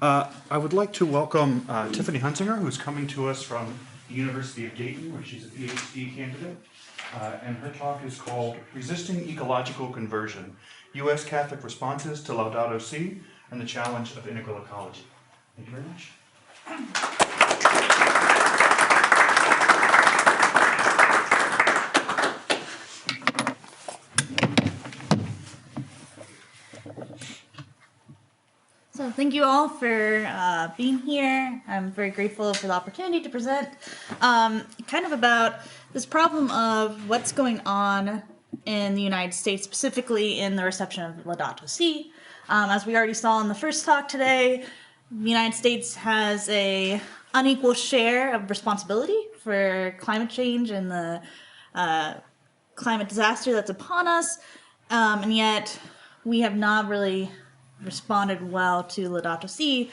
I would like to welcome Tiffany Hunsinger, who's coming to us from the University of Dayton, where she's a PhD candidate. And her talk is called Resisting Ecological Conversion, U.S. Catholic Responses to Laudato Si and the Challenge of Integral Ecology. Thank you very much. So thank you all for being here. I'm very grateful for the opportunity to present kind of about this problem of what's going on in the United States, specifically in the reception of Laudato Si. As we already saw in the first talk today, the United States has a unequal share of responsibility for climate change and the climate disaster that's upon us, and yet we have not really responded well to Laudato Si.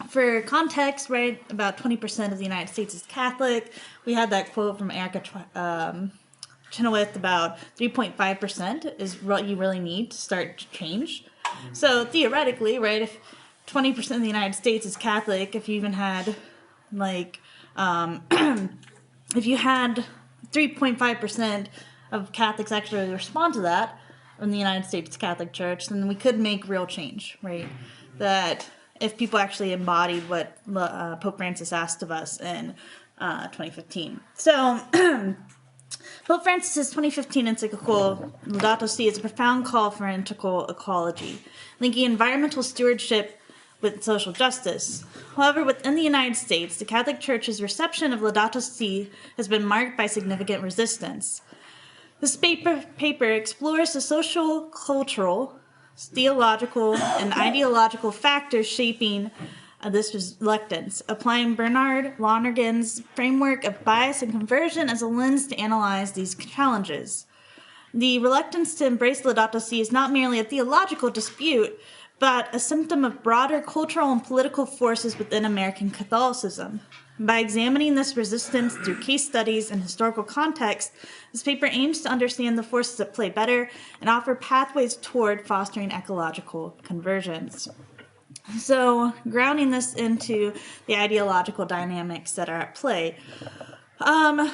For context, right, about 20% of the United States is Catholic. We had that quote from Erica Chenoweth about 3.5% is what you really need to start to change. So theoretically, right, if 20% of the United States is Catholic, if you even had, like, if you had 3.5% of Catholics actually respond to that in the United States Catholic Church, then we could make real change, right? That if people actually embodied what Pope Francis asked of us in 2015. So Pope Francis' 2015 encyclical Laudato Si is a profound call for an integral ecology, linking environmental stewardship with social justice. However, within the United States, the Catholic Church's reception of Laudato Si has been marked by significant resistance. This paper explores the social, cultural, theological, and ideological factors shaping this reluctance, applying Bernard Lonergan's framework of bias and conversion as a lens to analyze these challenges. The reluctance to embrace Laudato Si is not merely a theological dispute, but a symptom of broader cultural and political forces within American Catholicism. By examining this resistance through case studies and historical context, this paper aims to understand the forces at play better and offer pathways toward fostering ecological conversions. So, grounding this into the ideological dynamics that are at play, the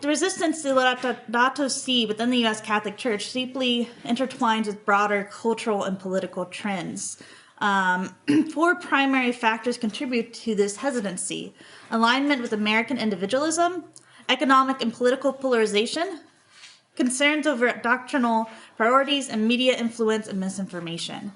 resistance to Laudato Si within the U.S. Catholic Church deeply intertwines with broader cultural and political trends. Four primary factors contribute to this hesitancy: alignment with American individualism, economic and political polarization, concerns over doctrinal priorities, and media influence and misinformation.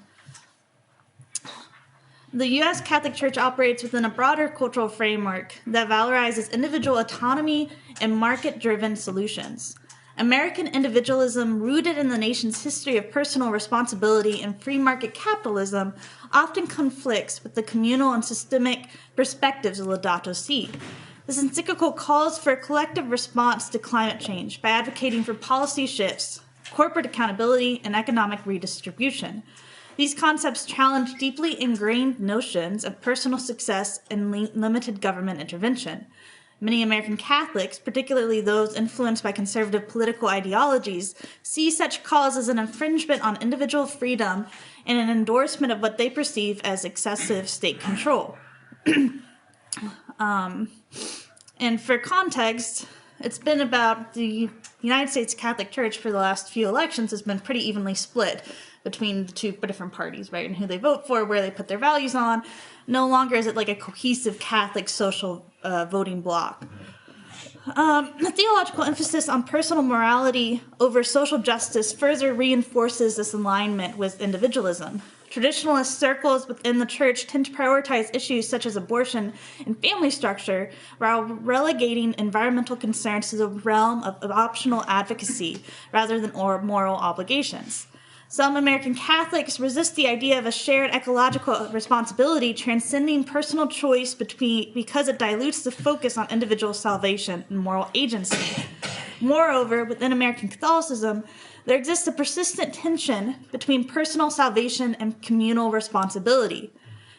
The U.S. Catholic Church operates within a broader cultural framework that valorizes individual autonomy and market-driven solutions. American individualism, rooted in the nation's history of personal responsibility and free market capitalism, often conflicts with the communal and systemic perspectives of Laudato Si. This encyclical calls for a collective response to climate change by advocating for policy shifts, corporate accountability, and economic redistribution. These concepts challenge deeply ingrained notions of personal success and limited government intervention. Many American Catholics, particularly those influenced by conservative political ideologies, see such calls as an infringement on individual freedom and an endorsement of what they perceive as excessive state control. And for context, it's been about the United States Catholic Church for the last few elections has been pretty evenly split between the two different parties, right, and who they vote for, where they put their values on. No longer is it like a cohesive Catholic social voting bloc. The theological emphasis on personal morality over social justice further reinforces this alignment with individualism. Traditionalist circles within the church tend to prioritize issues such as abortion and family structure, while relegating environmental concerns to the realm of optional advocacy rather than moral obligations. Some American Catholics resist the idea of a shared ecological responsibility transcending personal choice because it dilutes the focus on individual salvation and moral agency. Moreover, within American Catholicism, there exists a persistent tension between personal salvation and communal responsibility.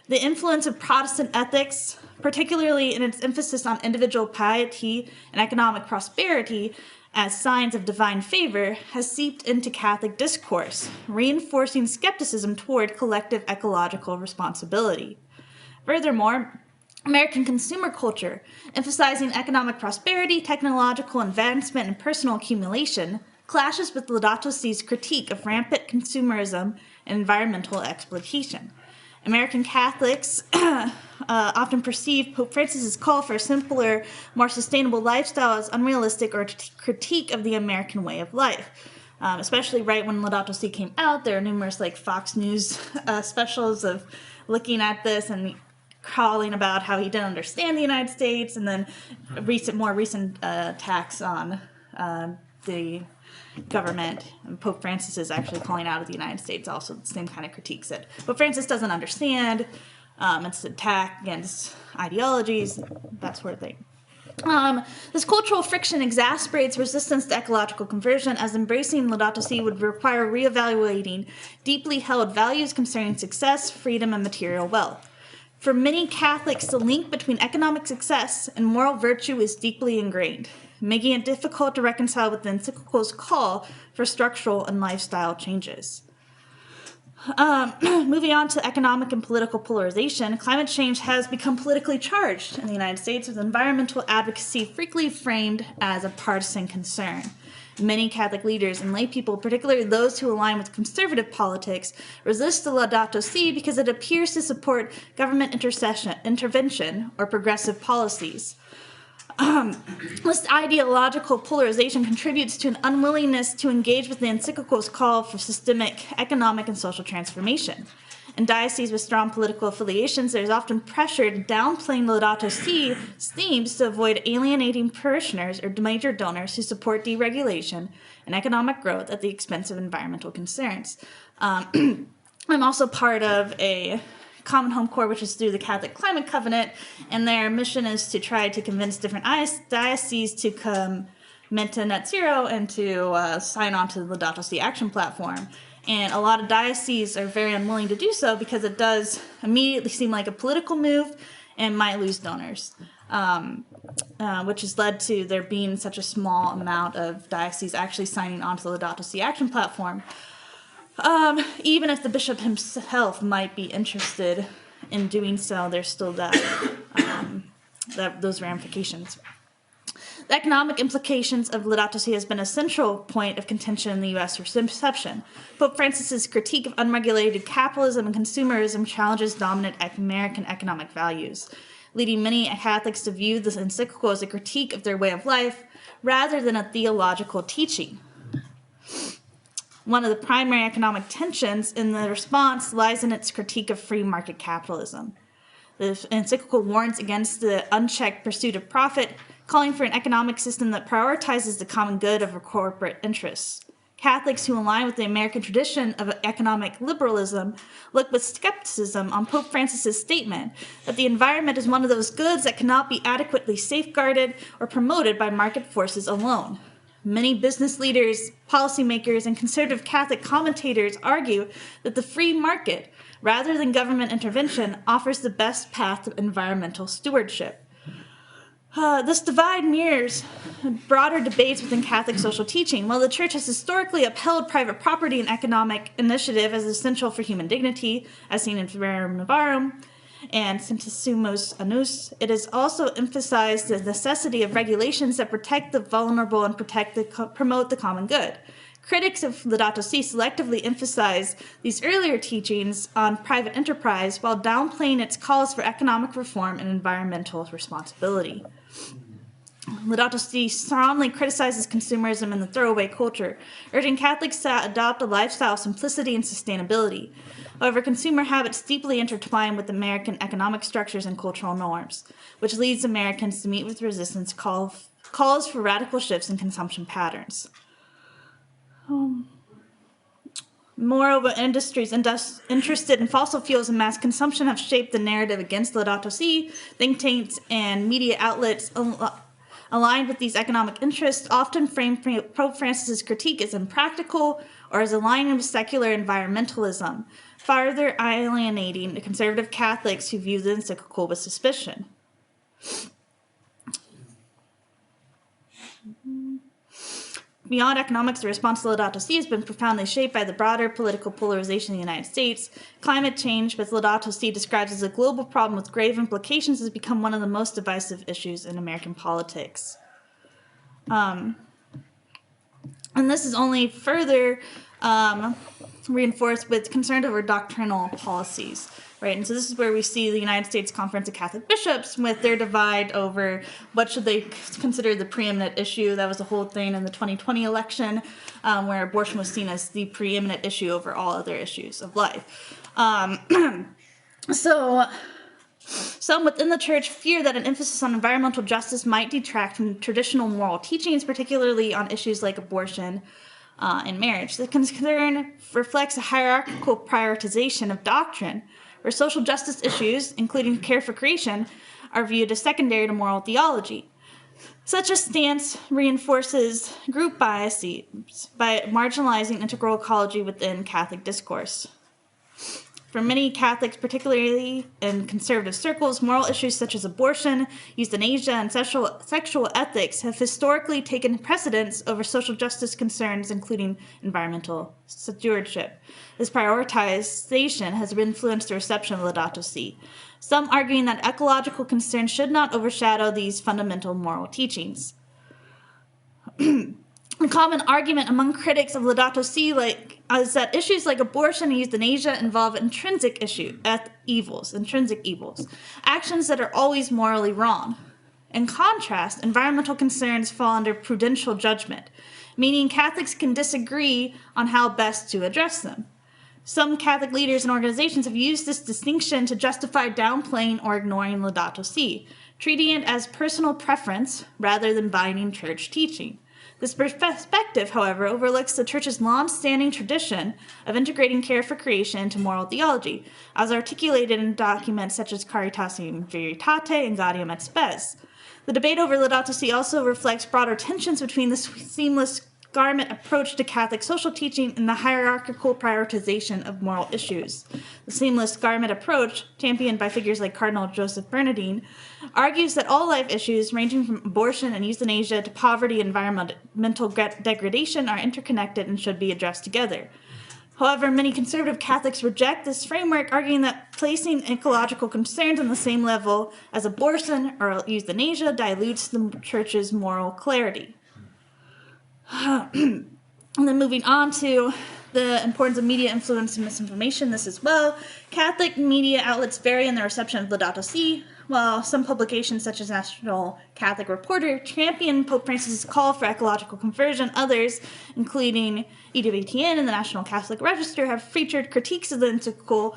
The influence of Protestant ethics, particularly in its emphasis on individual piety and economic prosperity, as signs of divine favor has seeped into Catholic discourse, reinforcing skepticism toward collective ecological responsibility. Furthermore, American consumer culture, emphasizing economic prosperity, technological advancement, and personal accumulation, clashes with Laudato Si's critique of rampant consumerism and environmental exploitation. American Catholics often perceive Pope Francis's call for a simpler, more sustainable lifestyle as unrealistic or a critique of the American way of life. Especially right when Laudato Si came out, there are numerous Fox News specials of looking at this and calling about how he didn't understand the United States, and then more recent attacks on the government. And Pope Francis is actually calling out of the United States also the same kind of critiques that Pope Francis doesn't understand. It's an attack against ideologies, that sort of thing. This cultural friction exasperates resistance to ecological conversion, as embracing Laudato Si would require reevaluating deeply held values concerning success, freedom, and material wealth. For many Catholics, the link between economic success and moral virtue is deeply ingrained, making it difficult to reconcile with the encyclical's call for structural and lifestyle changes. Moving on to economic and political polarization, climate change has become politically charged in the United States, with environmental advocacy frequently framed as a partisan concern. Many Catholic leaders and lay people, particularly those who align with conservative politics, resist the Laudato Si because it appears to support government intervention or progressive policies. This ideological polarization contributes to an unwillingness to engage with the encyclical's call for systemic economic and social transformation. In dioceses with strong political affiliations, there is often pressure to downplay Laudato Si's themes to avoid alienating parishioners or major donors who support deregulation and economic growth at the expense of environmental concerns. I'm also part of a Common Home Corps, which is through the Catholic Climate Covenant, and their mission is to try to convince different dioceses to commit to net zero and to sign on to the Laudato Si action platform. And a lot of dioceses are very unwilling to do so because it does immediately seem like a political move and might lose donors, which has led to there being such a small amount of dioceses actually signing on to the Laudato Si action platform. Even if the bishop himself might be interested in doing so, there's still those ramifications. The economic implications of Laudato Si has been a central point of contention in the U.S. reception. Pope Francis's critique of unregulated capitalism and consumerism challenges dominant American economic values, leading many Catholics to view this encyclical as a critique of their way of life rather than a theological teaching. One of the primary economic tensions in the response lies in its critique of free market capitalism. The encyclical warns against the unchecked pursuit of profit, calling for an economic system that prioritizes the common good over corporate interests. Catholics who align with the American tradition of economic liberalism look with skepticism on Pope Francis's statement that the environment is one of those goods that cannot be adequately safeguarded or promoted by market forces alone. Many business leaders, policymakers, and conservative Catholic commentators argue that the free market, rather than government intervention, offers the best path to environmental stewardship. This divide mirrors broader debates within Catholic social teaching. While the Church has historically upheld private property and economic initiative as essential for human dignity, as seen in Verum Novarum and Centesimus Annus, it has also emphasized the necessity of regulations that protect the vulnerable and promote the common good. Critics of Laudato Si selectively emphasize these earlier teachings on private enterprise while downplaying its calls for economic reform and environmental responsibility. Laudato Si strongly criticizes consumerism and the throwaway culture, urging Catholics to adopt a lifestyle of simplicity and sustainability. However, consumer habits deeply intertwine with American economic structures and cultural norms, which leads Americans to meet with resistance calls for radical shifts in consumption patterns. Moreover, industries interested in fossil fuels and mass consumption have shaped the narrative against Laudato Si. Think tanks and media outlets aligned with these economic interests often frame Pope Francis's critique as impractical or as aligning with secular environmentalism, further alienating the conservative Catholics who view the encyclical with suspicion. Beyond economics, the response to Laudato Si has been profoundly shaped by the broader political polarization in the United States. Climate change, which Laudato Si describes as a global problem with grave implications, has become one of the most divisive issues in American politics. And this is only further reinforced with concern over doctrinal policies, right? And so this is where we see the United States Conference of Catholic Bishops with their divide over what should they consider the preeminent issue. That was the whole thing in the 2020 election, where abortion was seen as the preeminent issue over all other issues of life. So some within the church fear that an emphasis on environmental justice might detract from traditional moral teachings, particularly on issues like abortion and marriage. The concern reflects a hierarchical prioritization of doctrine, where social justice issues, including care for creation, are viewed as secondary to moral theology. Such a stance reinforces group biases by marginalizing integral ecology within Catholic discourse. For many Catholics, particularly in conservative circles, moral issues such as abortion, euthanasia, and sexual ethics have historically taken precedence over social justice concerns, including environmental stewardship. This prioritization has influenced the reception of Laudato Si, some arguing that ecological concerns should not overshadow these fundamental moral teachings. A common argument among critics of Laudato Si is that issues like abortion and euthanasia involve intrinsic evils, actions that are always morally wrong. In contrast, environmental concerns fall under prudential judgment, meaning Catholics can disagree on how best to address them. Some Catholic leaders and organizations have used this distinction to justify downplaying or ignoring Laudato Si, treating it as personal preference rather than binding church teaching. This perspective, however, overlooks the Church's long-standing tradition of integrating care for creation into moral theology, as articulated in documents such as Caritas in Veritate and Gaudium et Spes. The debate over Laudato Si also reflects broader tensions between the seamless garment approach to Catholic social teaching and the hierarchical prioritization of moral issues. The seamless garment approach, championed by figures like Cardinal Joseph Bernardin, argues that all life issues, ranging from abortion and euthanasia to poverty and environmental degradation, are interconnected and should be addressed together. However, many conservative Catholics reject this framework, arguing that placing ecological concerns on the same level as abortion or euthanasia dilutes the Church's moral clarity. And then moving on to the importance of media influence and misinformation, this as well. Catholic media outlets vary in their reception of Laudato Si. While some publications, such as National Catholic Reporter, champion Pope Francis' call for ecological conversion, others, including EWTN and the National Catholic Register, have featured critiques of the encyclical,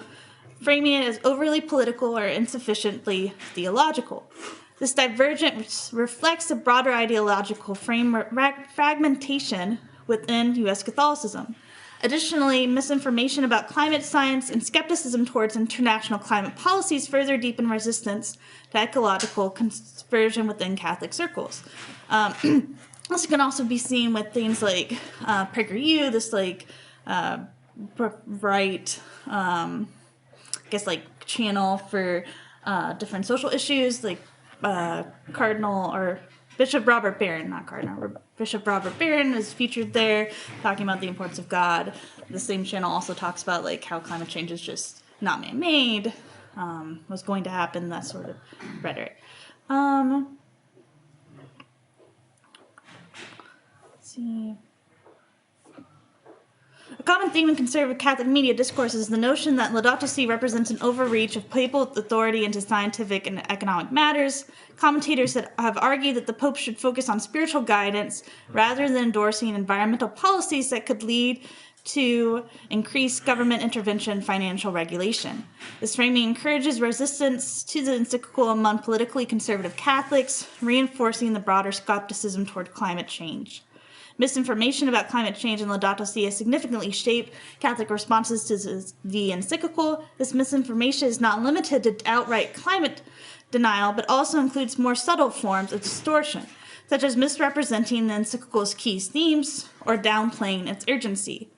framing it as overly political or insufficiently theological. This divergence reflects a broader ideological fragmentation within U.S. Catholicism. Additionally, misinformation about climate science and skepticism towards international climate policies further deepen resistance to ecological conversion within Catholic circles. This can also be seen with things like PragerU, this right, channel for different social issues, like Cardinal or Bishop Robert Barron, not Cardinal, Bishop Robert Barron is featured there talking about the importance of God. The same channel also talks about how climate change is just not man-made, was going to happen, that sort of rhetoric. Let's see. A common theme in conservative Catholic media discourse is the notion that Laudato Si represents an overreach of papal authority into scientific and economic matters. Commentators have argued that the Pope should focus on spiritual guidance rather than endorsing environmental policies that could lead to increased government intervention and financial regulation. This framing encourages resistance to the encyclical among politically conservative Catholics, reinforcing the broader skepticism toward climate change. Misinformation about climate change and Laudato Si has significantly shaped Catholic responses to the encyclical. This misinformation is not limited to outright climate denial, but also includes more subtle forms of distortion, such as misrepresenting the encyclical's key themes or downplaying its urgency.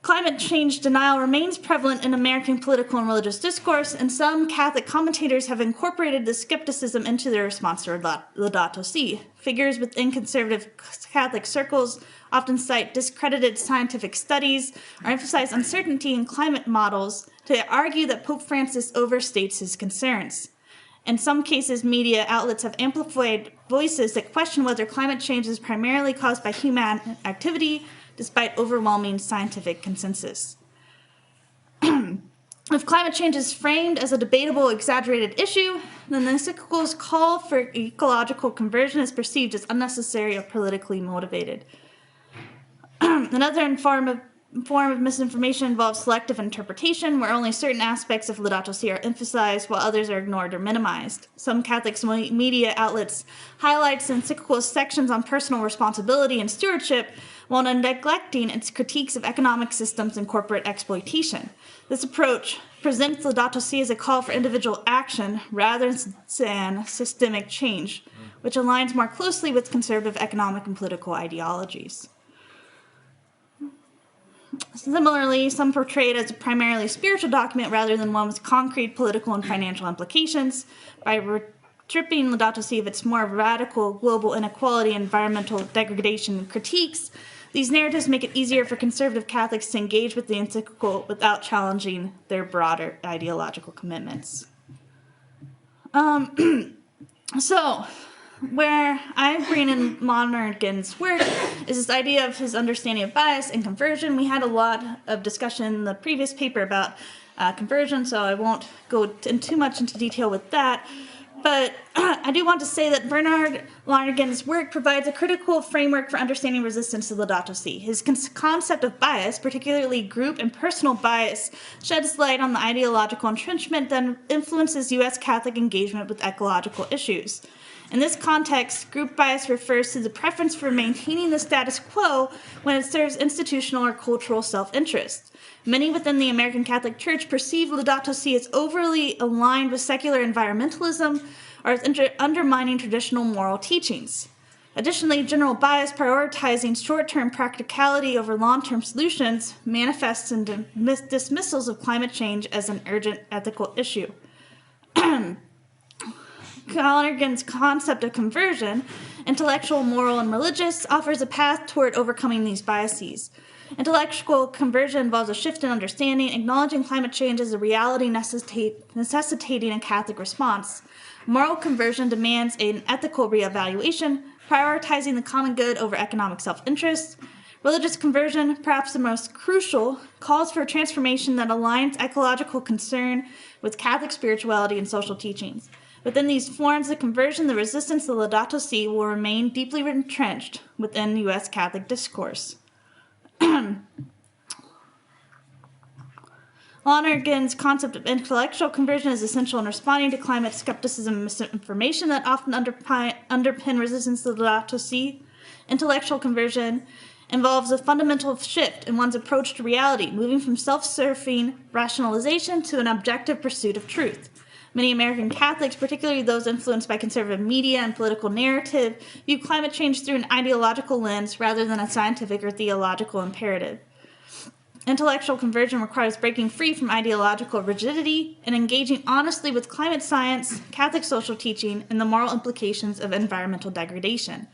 Climate change denial remains prevalent in American political and religious discourse, and some Catholic commentators have incorporated this skepticism into their response to Laudato Si. Figures within conservative Catholic circles often cite discredited scientific studies or emphasize uncertainty in climate models to argue that Pope Francis overstates his concerns. In some cases, media outlets have amplified voices that question whether climate change is primarily caused by human activity, despite overwhelming scientific consensus. If climate change is framed as a debatable, exaggerated issue, then the encyclical's call for ecological conversion is perceived as unnecessary or politically motivated. Another form of misinformation involves selective interpretation, where only certain aspects of Laudato Si are emphasized while others are ignored or minimized. Some Catholic media outlets highlight the encyclical's sections on personal responsibility and stewardship, while neglecting its critiques of economic systems and corporate exploitation. This approach presents Laudato Si as a call for individual action rather than systemic change, which aligns more closely with conservative economic and political ideologies. Similarly, some portray it as a primarily spiritual document rather than one with concrete political and financial implications. By stripping Laudato Si of its more radical global inequality and environmental degradation critiques, these narratives make it easier for conservative Catholics to engage with the encyclical without challenging their broader ideological commitments. So, where I bring in Lonergan's work is this idea of his understanding of bias and conversion. We had a lot of discussion in the previous paper about conversion, so I won't go too much into detail with that. But I do want to say that Bernard Lonergan's work provides a critical framework for understanding resistance to Laudato Si. His concept of bias, particularly group and personal bias, sheds light on the ideological entrenchment that influences U.S. Catholic engagement with ecological issues. In this context, group bias refers to the preference for maintaining the status quo when it serves institutional or cultural self-interest. Many within the American Catholic Church perceive Laudato Si as overly aligned with secular environmentalism or as undermining traditional moral teachings. Additionally, general bias prioritizing short-term practicality over long-term solutions manifests in dismissals of climate change as an urgent ethical issue. Lonergan's concept of conversion, intellectual, moral, and religious, offers a path toward overcoming these biases. Intellectual conversion involves a shift in understanding, acknowledging climate change as a reality necessitating a Catholic response. Moral conversion demands an ethical reevaluation, prioritizing the common good over economic self-interest. Religious conversion, perhaps the most crucial, calls for a transformation that aligns ecological concern with Catholic spirituality and social teachings. Within these forms of conversion, the resistance to Laudato Si will remain deeply entrenched within U.S. Catholic discourse. Lonergan's concept of intellectual conversion is essential in responding to climate skepticism and misinformation that often underpin resistance to Laudato Si. Intellectual conversion involves a fundamental shift in one's approach to reality, moving from self-serving rationalization to an objective pursuit of truth. Many American Catholics, particularly those influenced by conservative media and political narrative, view climate change through an ideological lens rather than a scientific or theological imperative. Intellectual conversion requires breaking free from ideological rigidity and engaging honestly with climate science, Catholic social teaching, and the moral implications of environmental degradation.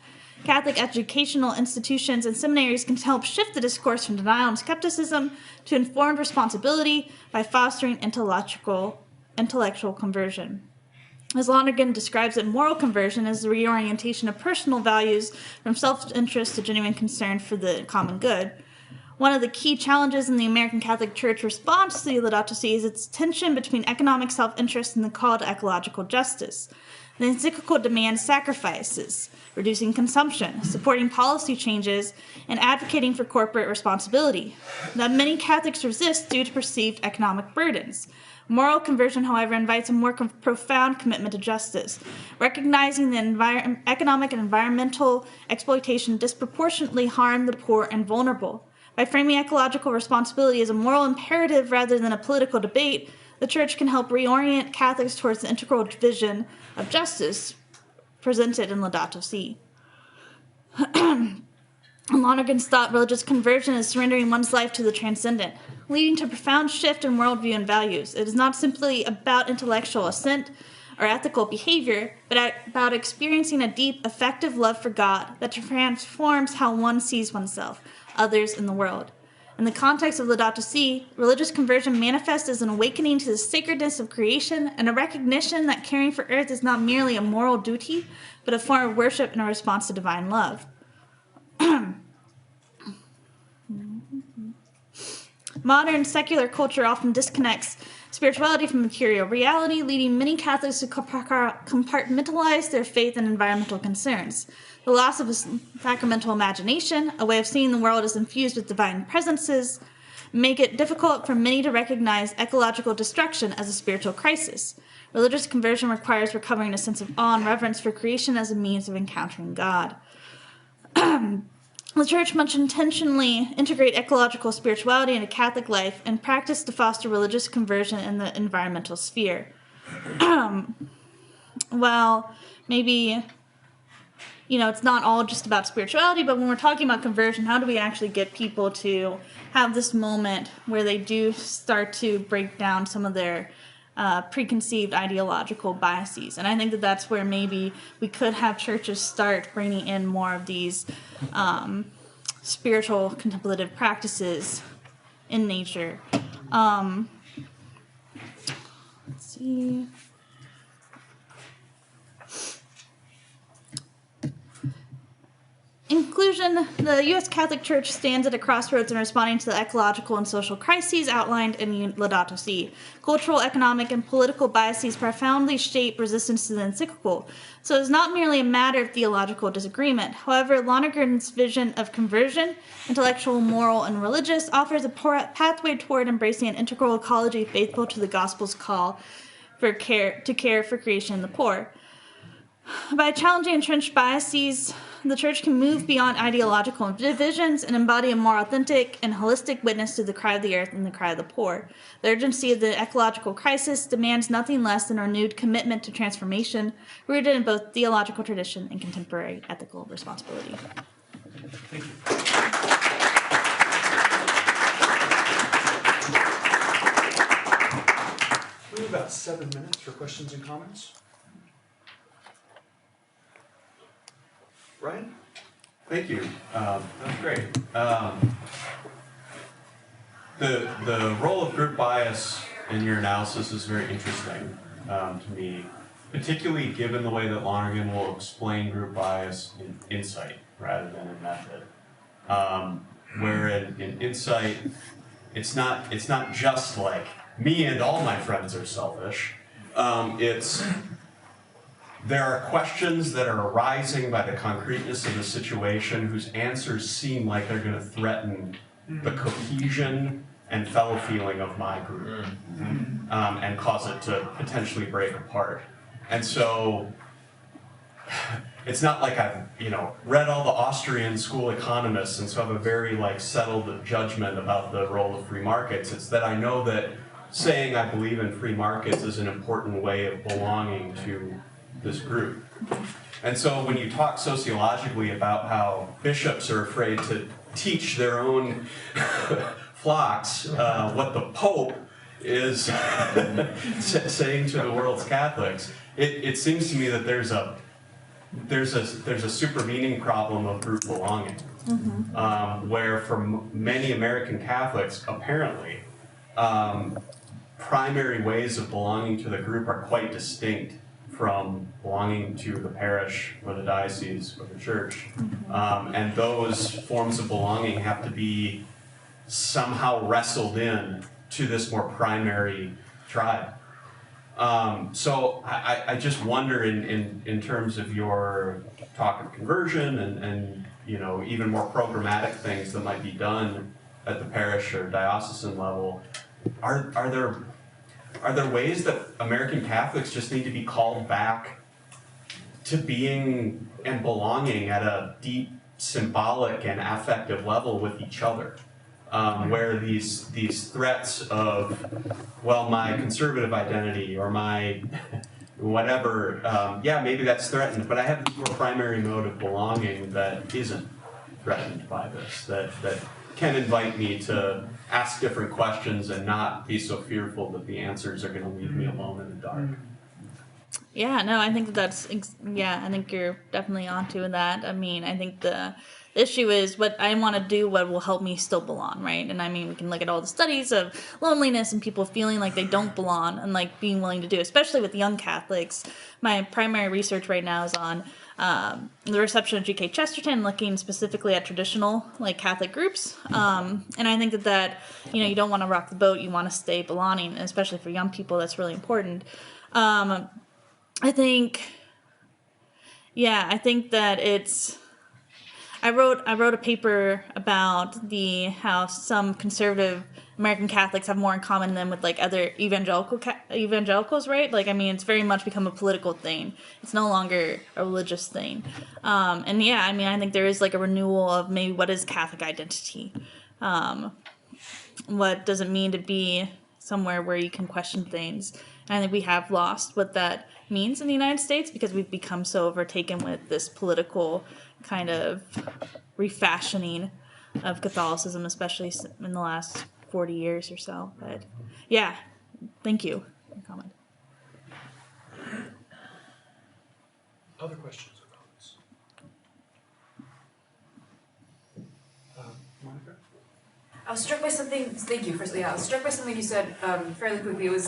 Catholic educational institutions and seminaries can help shift the discourse from denial and skepticism to informed responsibility by fostering intellectual conversion. As Lonergan describes it, moral conversion is the reorientation of personal values from self-interest to genuine concern for the common good. One of the key challenges in the American Catholic Church response to Laudato Si is its tension between economic self-interest and the call to ecological justice. The encyclical demands sacrifices, reducing consumption, supporting policy changes, and advocating for corporate responsibility. That many Catholics resist due to perceived economic burdens. Moral conversion, however, invites a more profound commitment to justice, recognizing the economic and environmental exploitation disproportionately harm the poor and vulnerable. By framing ecological responsibility as a moral imperative rather than a political debate, the Church can help reorient Catholics towards the integral vision of justice presented in Laudato Si. Lonergan thought religious conversion is surrendering one's life to the transcendent, leading to a profound shift in worldview and values. It is not simply about intellectual assent or ethical behavior, but about experiencing a deep, effective love for God that transforms how one sees oneself, others, and the world. In the context of Laudato Si, religious conversion manifests as an awakening to the sacredness of creation and a recognition that caring for Earth is not merely a moral duty, but a form of worship and a response to divine love. Modern secular culture often disconnects spirituality from material reality, leading many Catholics to compartmentalize their faith and environmental concerns. The loss of a sacramental imagination, a way of seeing the world as infused with divine presences, make it difficult for many to recognize ecological destruction as a spiritual crisis. Religious conversion requires recovering a sense of awe and reverence for creation as a means of encountering God. The Church must intentionally integrate ecological spirituality into Catholic life and practice to foster religious conversion in the environmental sphere. Well, maybe, it's not all just about spirituality, but when we're talking about conversion, how do we actually get people to have this moment where they do start to break down some of their preconceived ideological biases? And I think that that's where maybe we could have churches start bringing in more of these spiritual contemplative practices in nature. Let's see. In conclusion, the U.S. Catholic Church stands at a crossroads in responding to the ecological and social crises outlined in Laudato Si. Cultural, economic, and political biases profoundly shape resistance to the encyclical, so it's not merely a matter of theological disagreement. However, Lonergan's vision of conversion, intellectual, moral, and religious, offers a pathway toward embracing an integral ecology faithful to the Gospel's call to care for creation and the poor. By challenging entrenched biases, the Church can move beyond ideological divisions and embody a more authentic and holistic witness to the cry of the earth and the cry of the poor. The urgency of the ecological crisis demands nothing less than a renewed commitment to transformation, rooted in both theological tradition and contemporary ethical responsibility. Thank you. We have about 7 minutes for questions and comments. Ryan? Thank you. That was great. The role of group bias in your analysis is very interesting to me, particularly given the way that Lonergan will explain group bias in insight rather than in method. Where in insight, it's not just like me and all my friends are selfish. There are questions that are arising by the concreteness of the situation whose answers seem like they're going to threaten the cohesion and fellow feeling of my group and cause it to potentially break apart. And so it's not like I've read all the Austrian school economists and so have a very settled judgment about the role of free markets. It's that I know that saying I believe in free markets is an important way of belonging to this group. And so when you talk sociologically about how bishops are afraid to teach their own flocks what the Pope is saying to the world's Catholics, it seems to me that there's a supervening problem of group belonging, where for many American Catholics, apparently, primary ways of belonging to the group are quite distinct from belonging to the parish or the diocese or the church. And those forms of belonging have to be somehow wrestled in to this more primary tribe. So I just wonder in terms of your talk of conversion and even more programmatic things that might be done at the parish or diocesan level, are there ways that American Catholics just need to be called back to being and belonging at a deep symbolic and affective level with each other? Where these threats of, well, my conservative identity or my whatever, yeah, maybe that's threatened, but I have this more primary mode of belonging that isn't threatened by this, that can invite me to ask different questions and not be so fearful that the answers are going to leave me alone in the dark. Yeah, no, I think I think you're definitely onto that. I mean, I think the issue is what I want to do, what will help me still belong, right? And I mean, we can look at all the studies of loneliness and people feeling like they don't belong and like being willing to do, especially with young Catholics. My primary research right now is on the reception of G.K. Chesterton, looking specifically at traditional like Catholic groups. And I think that you don't want to rock the boat, you want to stay belonging, and especially for young people, that's really important. I think that I wrote a paper about how some conservative American Catholics have more in common than with like other evangelicals, right? Like, I mean, it's very much become a political thing. It's no longer a religious thing. And yeah, I mean, I think there is like a renewal of maybe what is Catholic identity. What does it mean to be somewhere where you can question things? And I think we have lost what that means in the United States because we've become so overtaken with this political kind of refashioning of Catholicism, especially in the last 40 years or so. But yeah, thank you for your comment. Other questions or comments? Monica? I was struck by something. Thank you. Firstly, I was struck by something you said fairly quickly. It was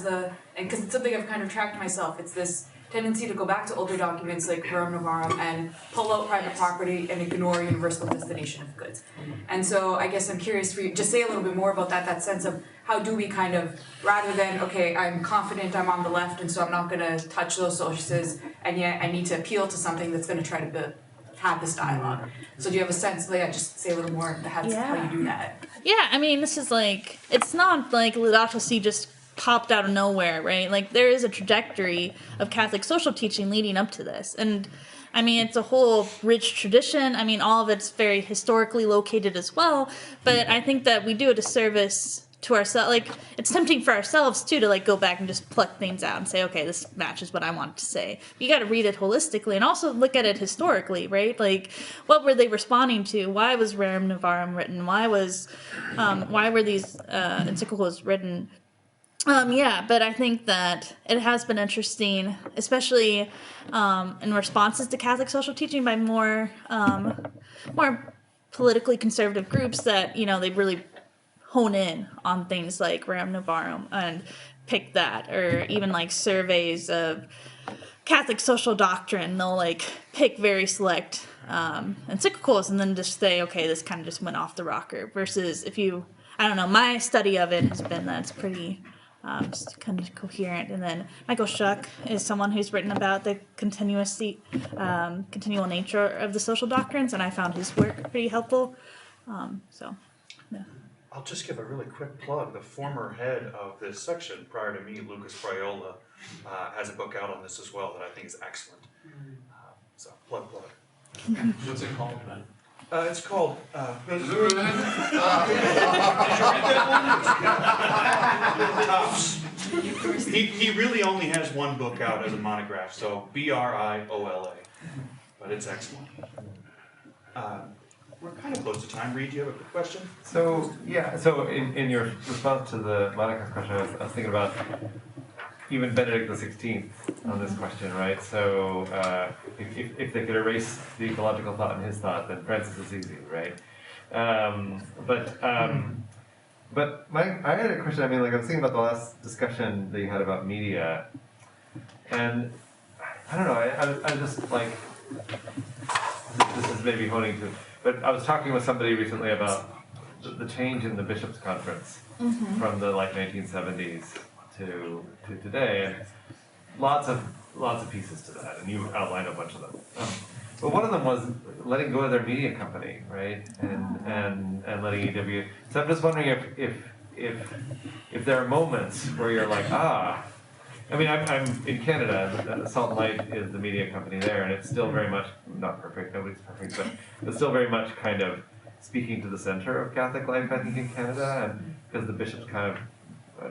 because it's something I've kind of tracked myself. It's this tendency to go back to older documents like Rerum Novarum and pull out private property and ignore universal destination of goods. And so I guess I'm curious for you, just say a little bit more about that sense of how do we kind of, rather than, okay, I'm confident I'm on the left and so I'm not going to touch those sources, and yet I need to appeal to something that's going to try to have this dialogue. So do you have a sense, just say a little more how you do that? Yeah, I mean, this is like, it's not like Laudato Si just popped out of nowhere, right? Like, there is a trajectory of Catholic social teaching leading up to this. And, I mean, it's a whole rich tradition. I mean, all of it's very historically located as well. But I think that we do a disservice to ourselves. Like, it's tempting for ourselves, too, to, like, go back and just pluck things out and say, okay, this matches what I wanted to say. You got to read it holistically and also look at it historically, right? Like, what were they responding to? Why was Rerum Novarum written? Why were these encyclicals written? But I think that it has been interesting, especially in responses to Catholic social teaching by more politically conservative groups that, they really hone in on things like Rerum Novarum and pick that, or even like surveys of Catholic social doctrine. They'll like pick very select encyclicals and then just say, okay, this kind of just went off the rocker. Versus my study of it has been that it's pretty just kind of coherent. And then Michael Schuck is someone who's written about the continual nature of the social doctrines, and I found his work pretty helpful. Yeah. I'll just give a really quick plug. The former head of this section, prior to me, Lucas Priola, has a book out on this as well that I think is excellent. So, plug. What's it called then? It's called. He really only has one book out as a monograph, so Briola, but it's excellent. We're kind of close to time. Reed, do you have a quick question? So in your response to the Monica's question, I was thinking about even Benedict XVI on this question, right? So if they could erase the ecological thought in his thought, then Francis is easy, right? But I had a question. I mean, like I was thinking about the last discussion that you had about media, and I don't know. I just like this is maybe honing to. But I was talking with somebody recently about the change in the Bishops' Conference from the 1970s to today, and lots of pieces to that, and you outlined a bunch of them. But one of them was letting go of their media company, right? And letting EW. So I'm just wondering if there are moments where you're like, I mean, I'm in Canada. Salt and Light is the media company there, and it's still very much not perfect. Nobody's perfect, but it's still very much kind of speaking to the center of Catholic life, I think, in Canada, and because the bishops kind of,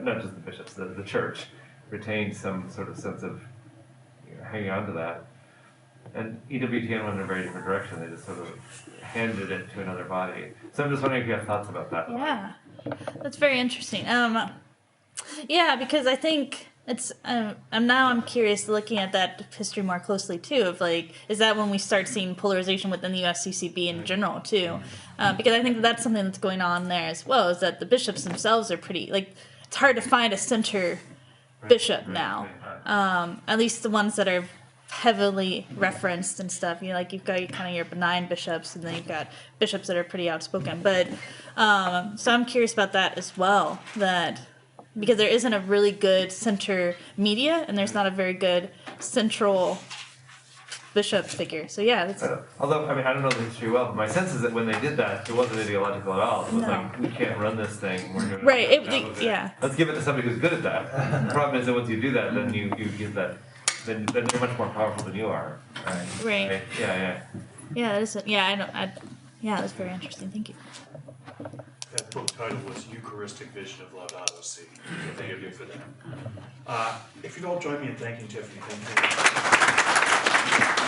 not just the bishops, the church retained some sort of sense of hanging on to that. And EWTN went in a very different direction. They just sort of handed it to another body. So I'm just wondering if you have thoughts about that. Yeah, that's very interesting. Yeah, because I think it's. I'm curious, looking at that history more closely too. Of like, is that when we start seeing polarization within the USCCB in general too? Because I think that's something that's going on there as well. Is that the bishops themselves are pretty like. It's hard to find a center bishop now. At least the ones that are heavily referenced and stuff. You know, like you've got kind of your benign bishops, and then you've got bishops that are pretty outspoken. But so I'm curious about that as well. That because there isn't a really good center media, and there's not a very good central bishop figure. So yeah, that's, although I mean I don't know the history well, but my sense is that when they did that, it wasn't ideological at all. It was like we can't run this thing. We're gonna right. Yeah. Let's give it to somebody who's good at that. The problem is that once you do that, then you give that. Then they're much more powerful than you are. Right. Yeah. Yeah, that is. Yeah, I know. Yeah, that's very interesting. Thank you. That book title was Eucharistic Vision of Laudato Si. Thank you for that. If you'd all join me in thanking Tiffany. Thank you.